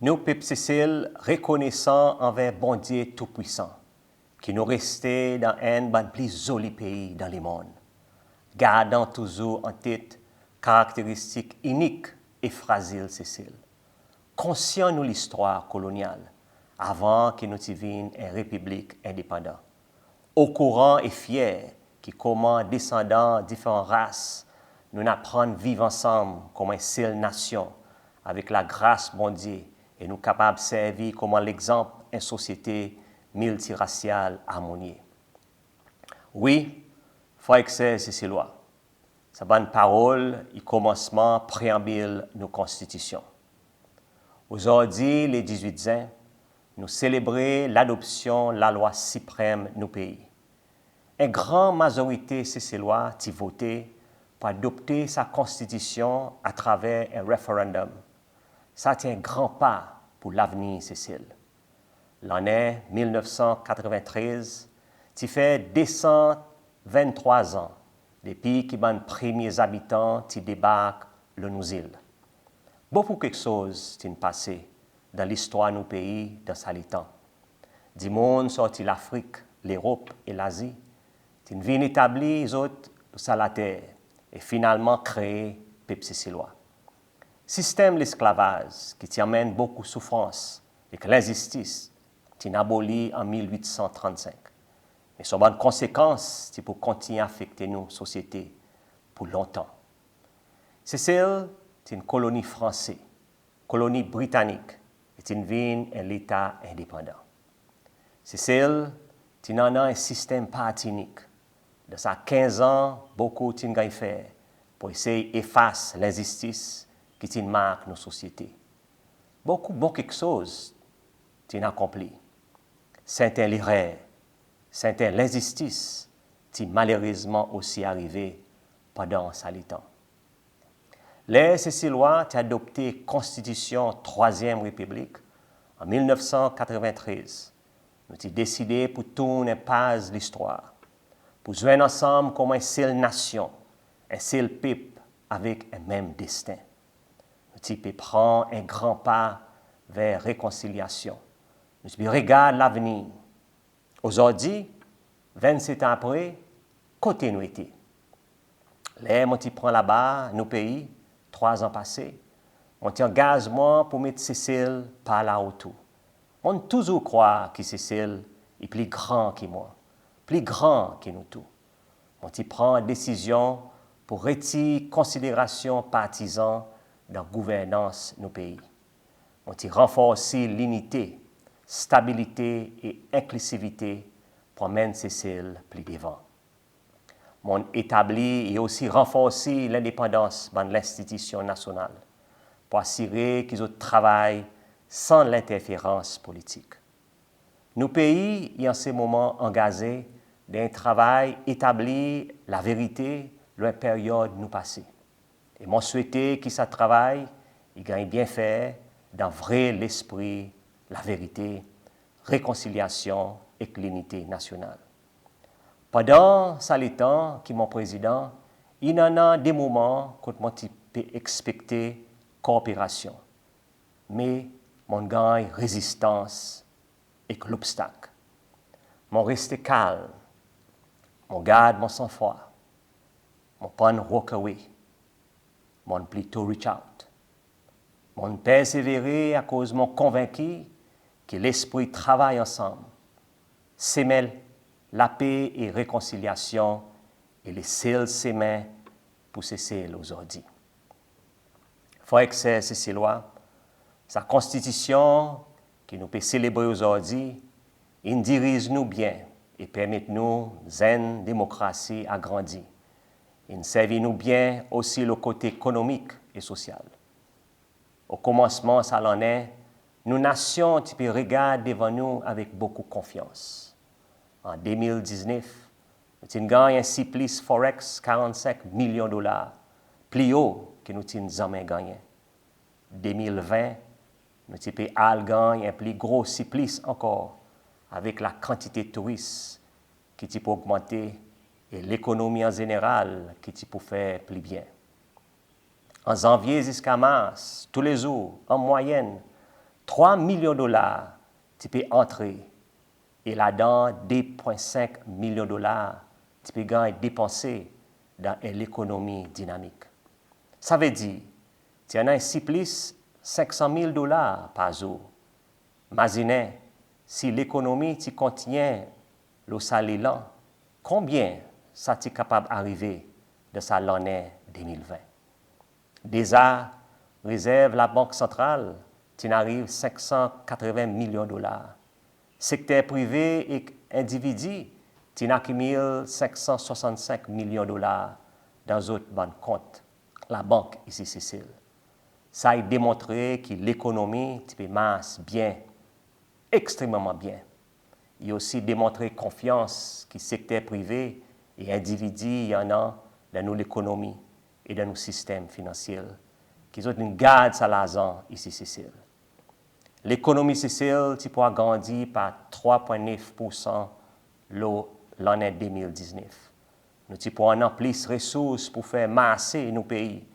Nous, peuple Cécile, reconnaissant envers bon Dieu tout-puissant, qui nous restait dans un des plus jolis pays dans le monde, gardant toujours en tête caractéristiques uniques et fragiles Cécile. Conscient nous l'histoire coloniale, avant que nous devenions une république indépendante. Au courant et fiers que comment descendants de différentes races, nous apprenons à vivre ensemble comme une seule nation, avec la grâce de Dieu, et nous capables de servir comme l'exemple d'une société multiraciale harmonieuse. Oui, frères et sœurs cécilois, c'est une parole et commencement préambule de nos constitutions. Aujourd'hui, les 18 juin, nous célébrons l'adoption de la loi suprême de nos pays. Une grande majorité cécilois a voté pour adopter sa constitution à travers un référendum. Ça est un grand pas pour l'avenir Cécile. L'année 1993, tu fait 223 ans depuis que les premiers habitants débarquent le Nouveau-Île. Beaucoup quelque chose est passé dans l'histoire de nos pays dans ce temps. Du monde sorti l'Afrique, l'Europe et l'Asie, ils viennent établir les autres sur la terre et finalement créer le peuple cécilois. Système de l'esclavage qui amène beaucoup de souffrance et que l'injustice est aboli en 1835. Mais son bonne conséquence, c'est pour continuer à affecter nos sociétés pour longtemps. Cécile est une colonie française, colonie britannique, et une ville et l'État indépendant. Cécile est un système partinique. De ça 15 ans, beaucoup de fait pour essayer d'effacer l'injustice qui marque nos sociétés. Beaucoup quelque chose est accompli. C'est l'erreur, c'est l'injustice qui malheureusement aussi arrivé pendant ce temps. Les Cécilois ont adopté la Constitution 3e République en 1993. Nous avons décidé pour tourner page de l'histoire, pour joindre ensemble comme une seule nation, un seul peuple avec un même destin. Nous avons pris un grand pas vers la réconciliation. Nous regardons l'avenir. Aujourd'hui, 27 ans après, côté nous était. Les gens qui prennent là-bas, nos pays, 3 ans passés, on a engagement pour mettre Cécile par là autour. On toujours croit que Cécile est plus grand que moi, plus grand que nous tous. On prend une décision pour retirer considération partisan dans la gouvernance de nos pays. On renforce l'unité, stabilité et inclusivité pour mener Cécile plus devant. On établit et aussi renforcer l'indépendance de l'institution nationale pour assurer qu'ils travaillent sans l'interférence politique. Nos pays y en ce moment engagés dans un travail établi la vérité de la période nous passée. Et moi souhaite que ce travail il gagne bien fait dans vrai l'esprit, la vérité, réconciliation et l'unité nationale. Pendant ce temps, qui mon président, il y en a des moments quand on peut expecter coopération, mais mon gagne résistance et l'obstacle. Mon reste calme, mon garde mon sang-froid, mon pas walk away, mon plutôt reach out, mon persévérer à cause mon convaincu que l'esprit travaille ensemble, s'émêle la paix et réconciliation et les seuls chemins pour cesser aujourd'hui. Frères et sœurs cécilois, sa constitution qui nous peut célébrer aujourd'hui, il dirige nous bien et permet nous une démocratie agrandie. Il servit nous bien aussi le côté économique et social. Au commencement, ça l'en est, nous nations qui regardent devant nous avec beaucoup de confiance. En 2019, nous avons gagné un surplus Forex 45 millions de dollars, plus haut que nous avons jamais gagné. En 2020, nous avons gagné un plus gros surplus encore, avec la quantité de touristes qui peut augmenter et l'économie en général qui peut faire plus bien. En janvier jusqu'à mars, tous les jours, en moyenne, 3 millions de dollars, tu peux entrer. Et là-dedans, 2,5 millions de dollars, tu peux gagner dépenser dans l'économie dynamique. Ça veut dire, tu en as un plus 500 000 dollars par jour. Imaginez, si l'économie tu contient le salaire là, combien ça tu capable d'arriver de ça l'année 2020? Déjà, réserve la Banque centrale, tu n'arrives 580 millions de dollars. Secteur privé et individu, tu n'accumules 565 millions de dollars dans d'autres banques comptes. La banque ici, Cécile. Ça a démontré que l'économie, tu peux marche bien, extrêmement bien. Il a aussi démontré confiance que le secteur privé et individu, il y en a dans nos économies et dans nos systèmes financiers, qui ont une garde à l'argent ici, Cécile. L'économie Cécile, tu pourras grandir par 3,9% l'année 2019. Nous pourrons avoir plus de ressources pour faire masser nos pays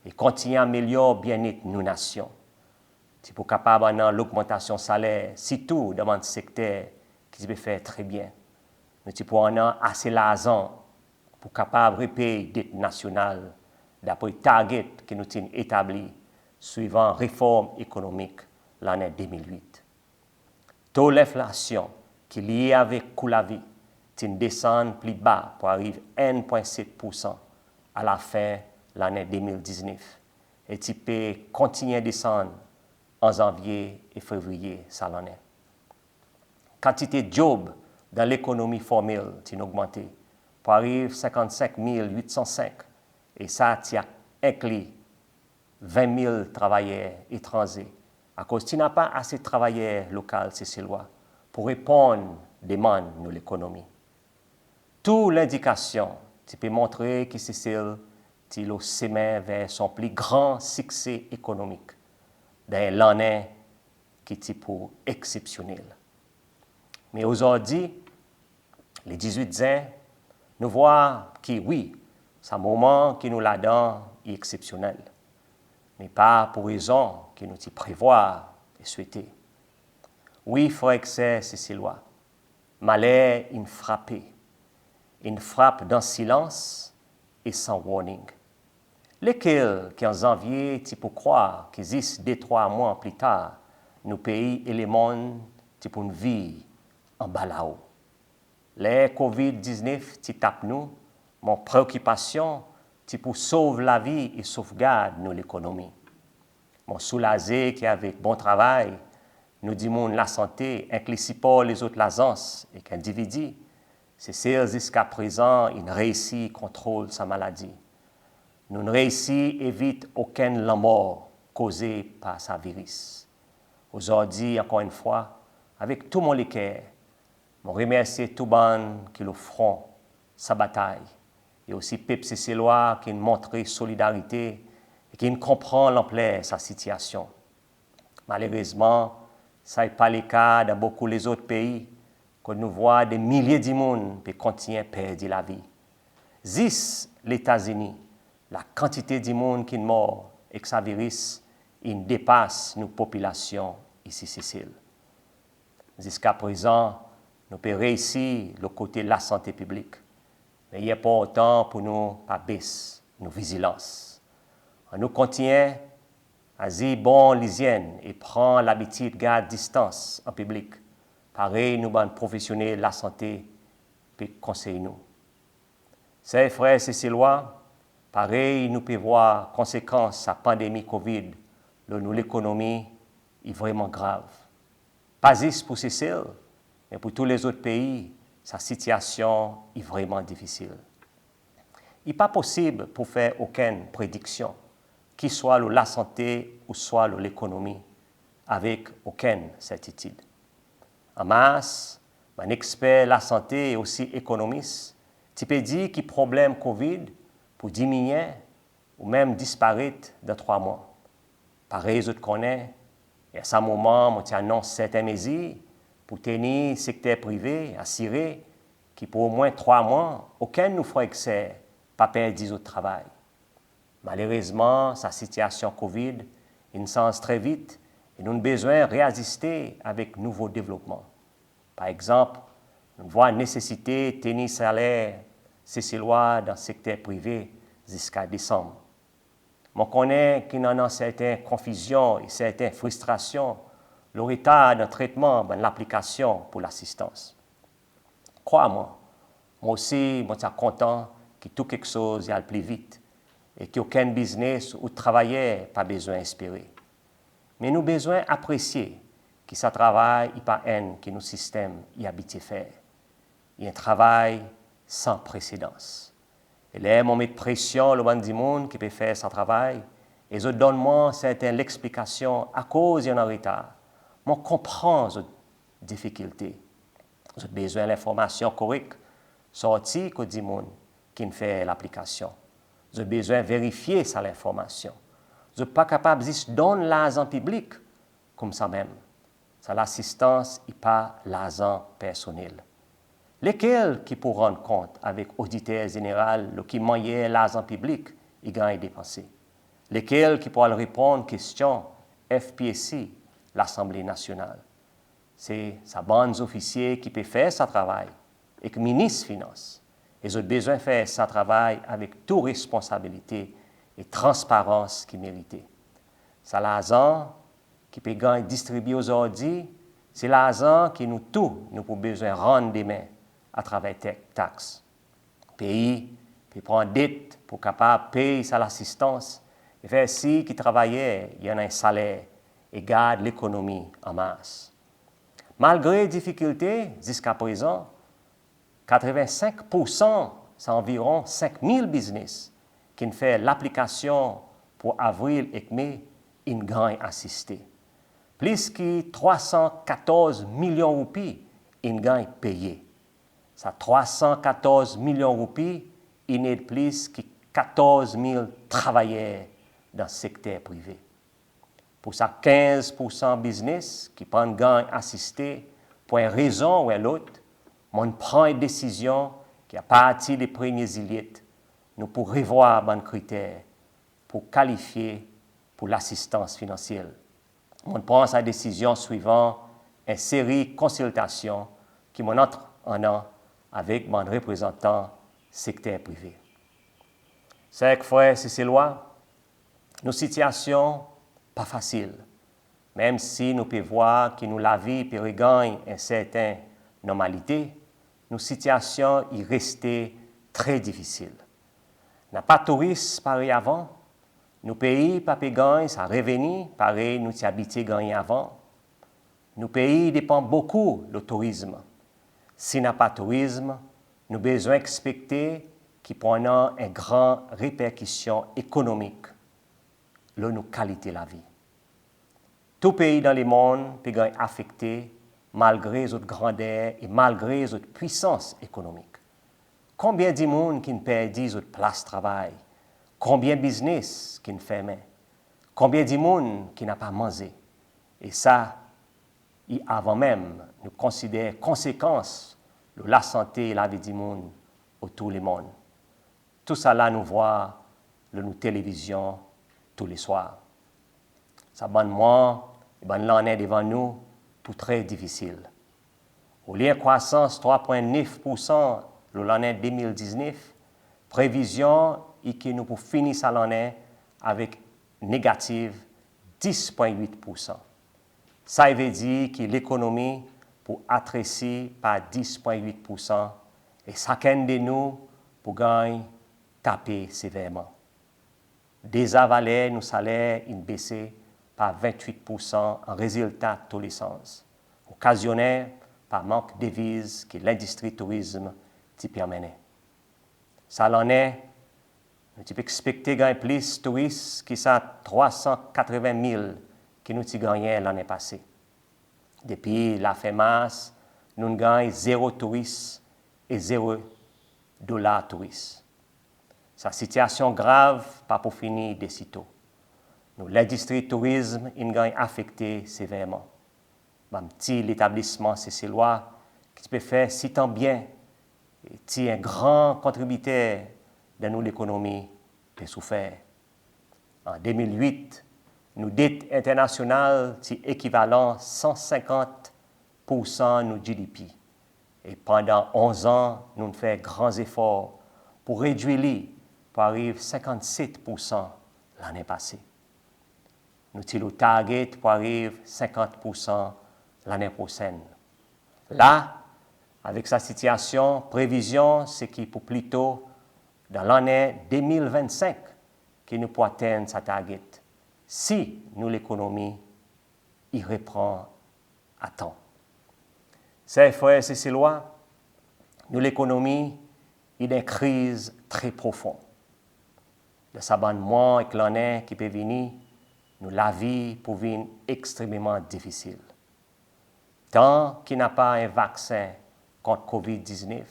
et continuer à améliorer bien-être nos nations. Tu pourras capable d'avoir l'augmentation salaire, surtout dans un secteur qui peut faire très bien. Nous pourrons avoir assez d'argent pour capable de repayer dette nationale d'après le target que nous avons établi suivant la réforme économique l'année 2008. Taux d'inflation qui est lié avec le coût de la vie descend plus bas pour arriver à 1,7% à la fin de l'année 2019 et tu peux continuer à descendre en janvier et février cette année. Quantité de jobs dans l'économie formelle a augmenté pour arriver à 55 805 et ça inclut 20 000 travailleurs étrangers à cause qu'il n'y a pas assez de travailleurs locaux cécilois pour répondre aux demandes de l'économie. Toute l'indication peut montrer que Cécile est le chemin vers son plus grand succès économique dans l'année qui est pour exceptionnel. Mais aujourd'hui, les 18 ans, nous voyons que oui, c'est un moment qui nous l'a donné est exceptionnel, mais pas pour raison que nous prévoyons et souhaiter. Oui, frère et sœurs cécilois, malheur une frappe dans le silence et sans warning. Lesquels qui en janvier, tu peux croire qu'existe 2-3 mois plus tard, nos pays et les mondes, tu peux vivre en bas là-haut. Les COVID-19, tu tapes nous, mon préoccupation, tu peux sauver la vie et sauvegarder nous l'économie. Mon soulagé qui avec bon travail, nous disons la santé, inclut pas les autres agences et qu'individus, c'est ceux jusqu'à présent, ils réussissent à contrôler sa maladie. Nous ne réussissons à éviter aucune mort causée par ce virus. Aujourd'hui, encore une fois, avec tout mon cœur, je remercie tout le monde qui le feront sa bataille. Et aussi Pep Cécilois qui montré solidarité et qui comprend l'ampleur de sa situation. Malheureusement, ce n'est pas le cas dans beaucoup les autres pays que nous voyons des milliers de monde qui continuent à perdre la vie. Juste les États-Unis, la quantité de monde qui meurt avec ce virus, il dépasse nos populations ici, Cécile. Jusqu'à présent, nous pouvons réussir le côté de la santé publique. Mais il n'y a pas autant pour nous pas baisser nos vigilances. Nous continuons à dire bon l'hygiène et prendre l'habitude de garder distance en public. Pareil, nous, les professionnels de la santé, peut conseiller nous. Ces frères cécilois, pareil, nous pouvons voir les conséquences de la pandémie COVID dans l'économie est vraiment grave. Pas juste pour Cécile, mais pour tous les autres pays, sa situation est vraiment difficile. Il n'est pas possible pour faire aucune prédiction, qu'il soit la santé ou soit l'économie, avec aucune certitude. En masse, un expert de la santé et aussi économiste, tu peux dire que le problème COVID pour diminuer ou même disparaître dans 3 mois. Pareil, je connais, et à ce moment, on annonce certaines mesures pour tenir le secteur privé assuré que pour au moins 3 mois, aucun de nos frères ne pas perdre au travail. Malheureusement, sa situation COVID, il change très vite Et nous avons besoin de réajuster avec nouveaux développements. Par exemple, nous voyons la nécessité de tenir salaire cécilois dans le secteur privé jusqu'à décembre. Je connais qu'il y a certaines confusions et certaines frustrations, le retard dans le traitement, dans l'application pour l'assistance. Crois-moi, moi aussi, je suis content que tout quelque chose aille plus vite et qu'aucun business ou travailleur pas besoin d'espérer. Mais nous avons besoin d'apprécier que ce travail n'est pas un que nos systèmes y habitent faire. Il y a un travail sans précédence. Et là, on met de pression le monde du monde qui peut faire ce travail. Et je donne moi certaines explications à cause d'un retard. Je comprends les difficultés. J'ai besoin de l'information correcte sortie du monde qui fait l'application. J'ai besoin de vérifier ça l'information. Je ne suis pas capable de donner l'argent public comme ça même. Ça l'assistance n'est pas l'argent personnel. Lesquels qui pour rendre compte avec auditeur général le qui moyen l'argent public il gagne dépensé. Lesquels qui pourront répondre aux questions FPSC, l'Assemblée nationale. C'est sa bande officiers qui peut faire ce travail et que le ministre des Finances. Ils ont besoin de faire ce travail avec toute responsabilité et transparence qui méritait. C'est l'argent qui peut gagner distribuer aujourd'hui, c'est l'argent qui nous tous nous avons besoin de rendre demain à travers les taxes. Le pays peut prendre dette pour capable payer sa l'assistance et faire si qui travaillait, il y en a un salaire et garde l'économie en masse. Malgré les difficultés, jusqu'à présent, 85%, c'est environ 5000 business qui font l'application pour avril et mai, ils gagnent assisté. Plus que 314 millions de roupies, ils gagnent payé. Ça 314 millions de roupies, il y a plus que 14 000 travailleurs dans le secteur privé. Pour ça, 15% business qui prennent gain assisté pour une raison ou l'autre, on prend une décision qui, à partir des premiers élites, nous pour revoir les critères pour qualifier pour l'assistance financière. On prend sa décision suivant une série de consultations qui entre en an avec mon représentant secteur privé. Chaque fois, c'est ces lois, nos situations pas faciles, même si nous pouvons voir que nous la vie peut regagner une certaine normalité, nos situations y restaient très difficiles. N'a pas de touristes pareil avant, nos pays pas gagner ça revenu pareil nous y habité gagner avant. Nos pays dépendent beaucoup du tourisme. Si n'a pas de tourisme, nous besoin expecter qu'il prendra une grande répercussion économique sur nos qualités de la vie. Tout pays dans le monde peut être affecté malgré notre grandeur et malgré notre puissance économique. Combien de monde qui perdent notre place de travail? Combien de business qui ferment? Combien de monde qui n'a pas mangé? Et ça, avant même, nous considérons conséquences de la santé et la vie du monde autour du monde. Tout ça là, nous voyons dans nos télévisions tous les soirs. Ça bonne moi, et bonne l'année devant nous, tout très difficile. Au lieu de croissance 3,9% l'année 2019, prévision est que nous pour finir l'année avec négative 10,8%. Ça veut dire que l'économie pour attrécir par 10,8% et chacun de nous pour gagner taper sévèrement. Désavaler nos salaires ont baissé par 28% en résultat de tous les sens, occasionné par manque de devises que l'industrie tourisme t'y permet. Ça l'en est, tu peux expecter gagner plus de touristes que ça 380 000 que nous avons gagné l'année passée. Depuis la fin mars, nous gagnons 0 touristes et 0 $ touristes. Sa situation grave, pas pour finir de sitôt. L'industrie tourisme est affectée sévèrement. Même si l'établissement cécilois qui peut faire si tant bien, est un grand contributeur dans l'économie peut souffrir. En 2008, nous dette internationale c'est équivalent 150% de GDP. Et pendant 11 ans, nous avons fait grands efforts pour réduire les pour arriver à 57% l'année passée. Nous avons le target pour arriver à 50% l'année prochaine. Là, avec sa situation, prévision, c'est qu'il pour plutôt dans l'année 2025 que nous pourrons atteindre sa target. Si nous l'économie y reprend à temps. Ces frères et ces lois, nous l'économie il y a une crise très profonde. De s'abandonnement et l'année qui peut venir, nous la vie pour venir extrêmement difficile. Tant qu'il n'y a pas un vaccin contre COVID-19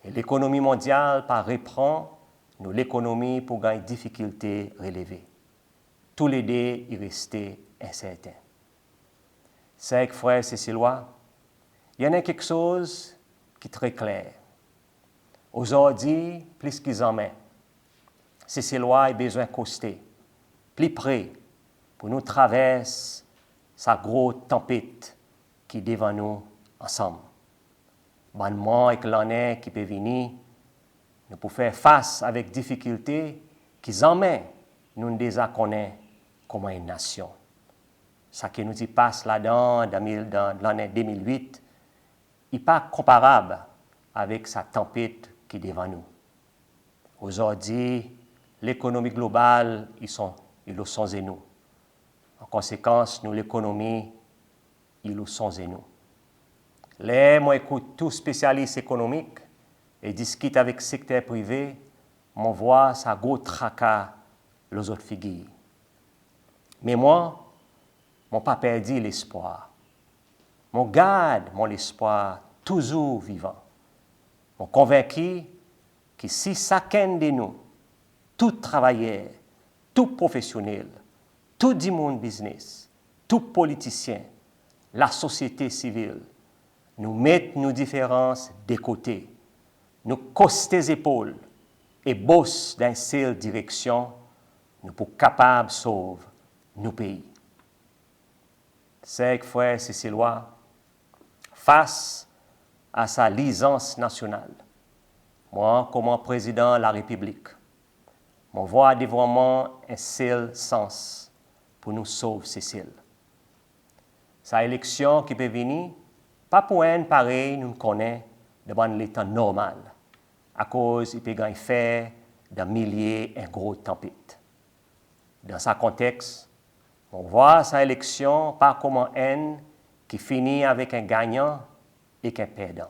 et l'économie mondiale pas reprend, nous l'économie pour gagner difficulté relevée. Tous les deux y rester incertains. C'est frères et ces lois, il y en a quelque chose qui est très clair. Aujourd'hui, plus qu'ils en mettent, ces lois ont besoin de coster, plus près, pour nous traverser sa grosse tempête qui est devant nous ensemble. Bonnement avec l'année qui peut venir, nous pouvons faire face avec difficulté qu'ils en mettent, nous déjà connaissons comme une nation. Ce qui nous y passe là-dedans, dans l'année 2008, n'est pas comparable avec sa tempête qui est devant nous. Aujourd'hui, l'économie globale, ils le sont et nous. En conséquence, nous, l'économie, ils le sont et nous. Là, moi, écoute tous spécialistes économiques et discute avec le secteur privé, on voit ça gros tracas les autres figures. Mais moi, je n'ai pas perdu l'espoir. Je garde mon espoir toujours vivant. Je suis convaincu que si chacun de nous, tout travailleur, tout professionnel, tout du monde business, tout politicien, la société civile, nous mettons nos différences de côté, nous costons les épaules et bossons dans une seule direction, nous sommes capables de sauver nos pays. C'est frères et ces lois, face à sa licence nationale, moi, comme président de la République, je vois devant moi un seul sens pour nous sauver Cécile. Sa élection qui peut venir, pas pour un pareil, nous connaissons devant l'état normal, à cause il peut gagner faire de milliers de gros tempêtes. Dans ce contexte, on voit sa élection pas comme un qui finit avec un gagnant et un perdant.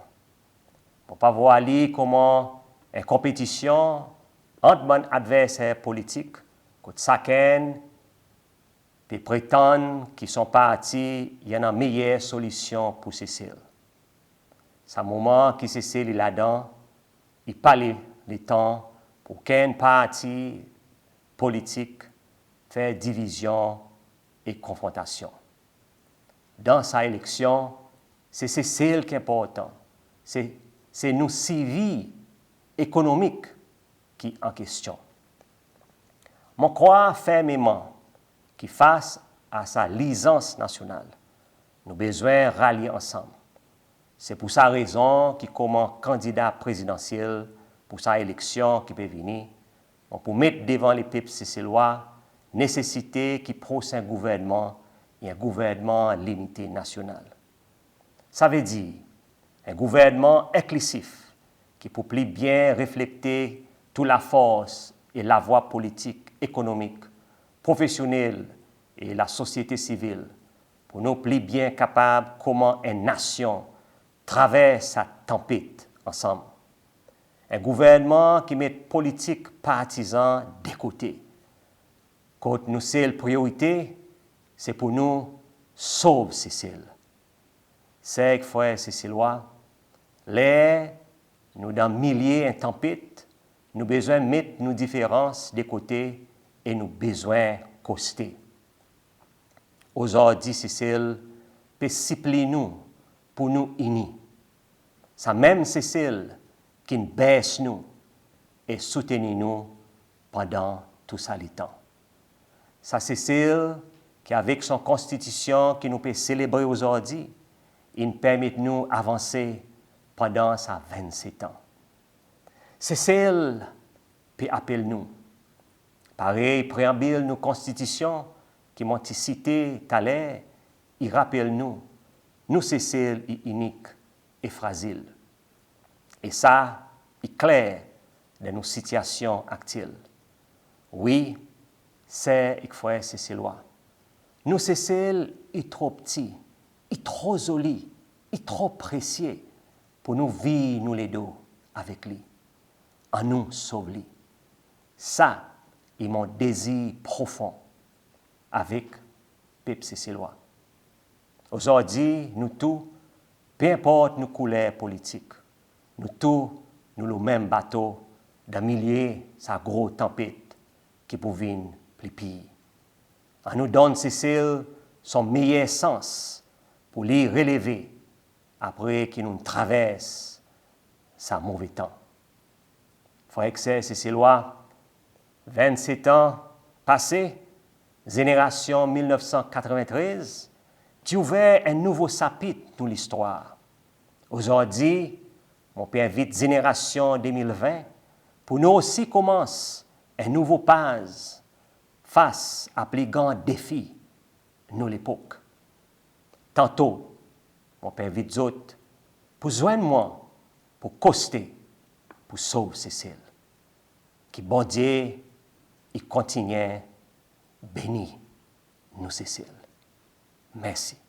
On ne peut pas voir comment une compétition entre mon adversaire politique, que chacun peut prétendre qu'ils sont partis, il y a une meilleure solution pour Cécile. C'est un moment qui Cécile est là-dedans, il parle le temps pour qu'un parti politique fasse division et confrontation. Dans sa élection, c'est Cécile qui est important. C'est nos civils économiques qui sont en question. Je crois fermement que face à sa licence nationale, nous avons besoin de rallier ensemble. C'est pour sa raison que, comme candidat présidentiel pour sa élection qui peut venir, on peut mettre devant les peuples cécilois nécessité qui procède un gouvernement et un gouvernement limité national. Ça veut dire un gouvernement inclusif qui peut plus bien refléter toute la force et la voie politique, économique, professionnelle et la société civile pour nous plus bien capables comment une nation traverse sa tempête ensemble. Un gouvernement qui met politique partisan de côté. Quand nous seule priorité, c'est pour nous sauver Cécile. C'est frères Cécilois, là, nous dans milliers de tempêtes, nous besoin de mettre nos différences de côté et nous besoin de coster. Aujourd'hui, Cécile peut supplie nous pour nous unir. C'est même Cécile qui nous baisse nous et soutenir nous pendant tout ça le temps. Ça, Cécile, qui avec son constitution qui nous peut célébrer aujourd'hui, il permet nous avancer pendant sa 27 ans. Cécile peut appeler nous. Pareil, préambule nous constitution qui m'ont cité tout à l'heure, il rappelle nous Cécile est unique et fragile. Et ça, est clair dans nos situations actuelles. Oui, c'est et frère Cécilois. Nous, Cécile, est trop petit, est trop joli, est trop précieux pour nous vivre, nous les deux, avec lui. En nous sauver. Ça, est mon désir profond avec Peuple Cécilois. Aujourd'hui, nous tous, peu importe nos couleurs politiques, nous tous, nous le même bateau d'un millier, sa grosse tempête qui peut venir plus pire. On nous donne, Cécile, son meilleur sens pour l'y relever après qu'il nous traverse sa mauvais temps. Frère et sœurs Cécilois, 27 ans passés, génération 1993, tu ouvert un nouveau chapitre dans l'histoire. Aujourd'hui, mon père invite génération 2020 pour nous aussi commence un nouveau page face à plus grand défi de l'époque. Tantôt, mon père invite d'autres pour joindre moi, pour coster, pour sauver Cécile. Qui bon Dieu, il continue béni nous Cécile. Merci.